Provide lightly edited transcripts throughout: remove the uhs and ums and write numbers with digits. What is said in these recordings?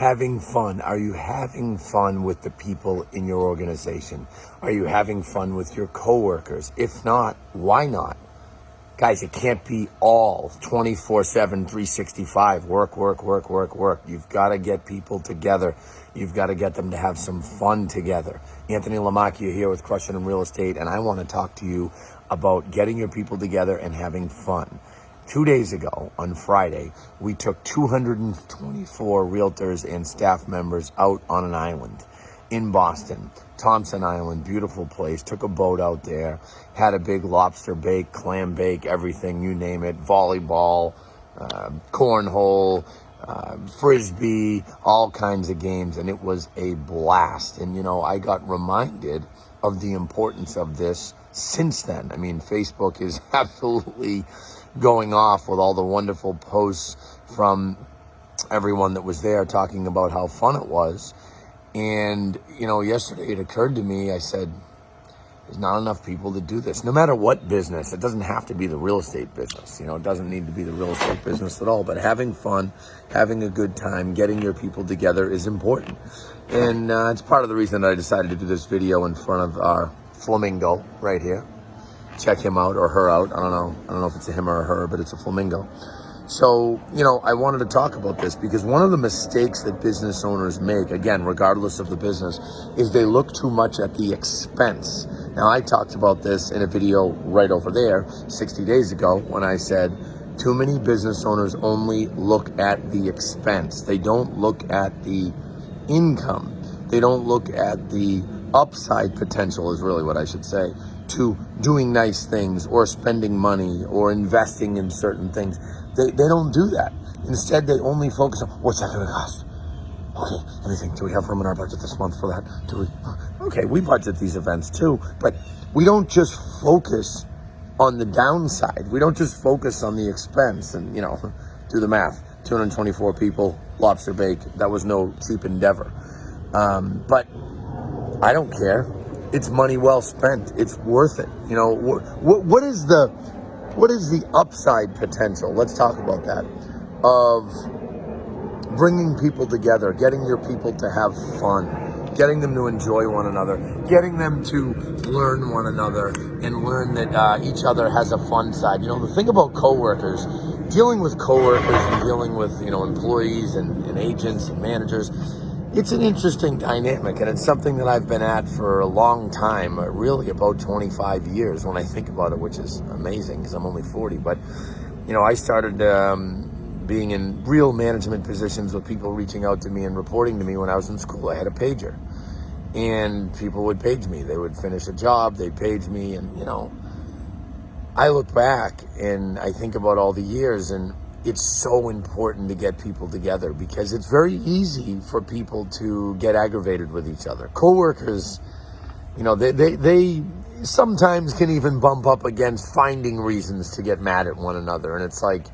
having fun. Are you having fun with the people in your organization? Are you having fun with your coworkers? If not, why not? Guys, it can't be all 24/7, 365. Work, work, work, work, work. You've got to get people together. You've got to get them to have some fun together. Anthony Lamacchia here with Crushing in Real Estate, and I want to talk to you about getting your people together and having fun. 2 days ago, on Friday, we took 224 realtors and staff members out on an island in Boston, Thompson Island, beautiful place. Took a boat out there, had a big lobster bake, clam bake, everything, you name it, volleyball, cornhole, frisbee, all kinds of games, and it was a blast. And, you know, I got reminded of the importance of this since then. I mean, Facebook is absolutely going off with all the wonderful posts from everyone that was there talking about how fun it was. And, you know, yesterday it occurred to me, I said, there's not enough people to do this. No matter what business, it doesn't have to be the real estate business. You know, it doesn't need to be the real estate business at all. But having fun, having a good time, getting your people together is important. And it's part of the reason that I decided to do this video in front of our flamingo right here. Check him out or her out. I don't know if it's a him or a her, but it's a flamingo. So, you know, I wanted to talk about this because one of the mistakes that business owners make, again, regardless of the business, is they look too much at the expense. Now, I talked about this in a video right over there 60 days ago when I said too many business owners only look at the expense. They don't look at the income. They don't look at the upside potential, is really what I should say, to doing nice things or spending money or investing in certain things. They don't do that. Instead, they only focus on, what's that going to cost? Okay, anything, do we have room in our budget this month for that? Okay, we budget these events too, but we don't just focus on the downside. We don't just focus on the expense and, you know, do the math. 224 people, lobster bake, that was no cheap endeavor. But I don't care. It's money well spent. It's worth it. You know, what is the upside potential? Let's talk about that. Of bringing people together, getting your people to have fun, getting them to enjoy one another, getting them to learn one another and learn that each other has a fun side. You know, the thing about coworkers, dealing with coworkers and dealing with, you know, employees and agents and managers, it's an interesting dynamic, and it's something that I've been at for a long time, really about 25 years when I think about it, which is amazing because I'm only 40. But, you know, I started being in real management positions with people reaching out to me and reporting to me when I was in school. I had a pager, and people would page me. They would finish a job, they'd page me, and, you know, I look back and I think about all the years, and it's so important to get people together because it's very easy for people to get aggravated with each other. Coworkers, you know, they sometimes can even bump up against finding reasons to get mad at one another. And it's like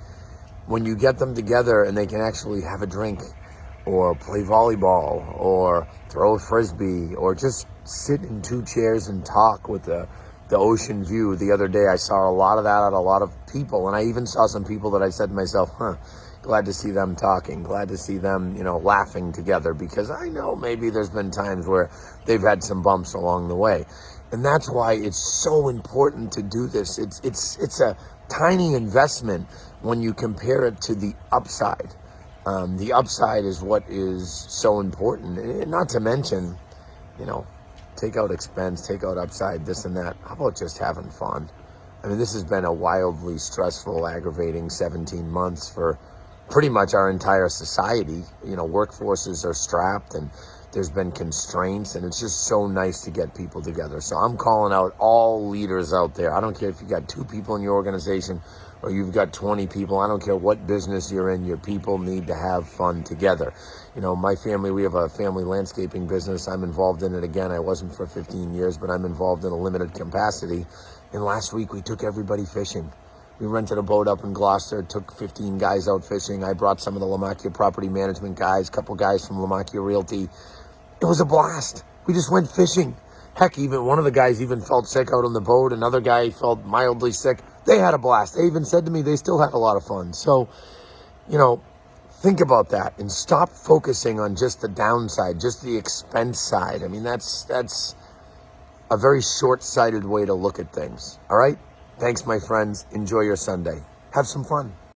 when you get them together and they can actually have a drink or play volleyball or throw a frisbee or just sit in two chairs and talk with the ocean view. The other day, I saw a lot of that at a lot of people. And I even saw some people that I said to myself, glad to see them talking, glad to see them, you know, laughing together, because I know maybe there's been times where they've had some bumps along the way. And that's why it's so important to do this. It's a tiny investment when you compare it to the upside. The upside is what is so important. And not to mention, you know, take out expense, take out upside, this and that. How about just having fun? I mean, this has been a wildly stressful, aggravating 17 months for pretty much our entire society. You know, workforces are strapped and there's been constraints, and it's just so nice to get people together. So I'm calling out all leaders out there. I don't care if you got 2 people in your organization or you've got 20 people. I don't care what business you're in. Your people need to have fun together. You know, my family, we have a family landscaping business. I'm involved in it again. I wasn't for 15 years, but I'm involved in a limited capacity. And last week we took everybody fishing. We rented a boat up in Gloucester, took 15 guys out fishing. I brought some of the Lamacchia property management guys, a couple guys from Lamacchia Realty. It was a blast. We just went fishing. Heck, even one of the guys even felt sick out on the boat. Another guy felt mildly sick. They had a blast. They even said to me they still had a lot of fun. So, you know, Think about that and stop focusing on just the downside, just the expense side. I mean, that's a very short-sighted way to look at things. All right? Thanks, my friends. Enjoy your Sunday. Have some fun.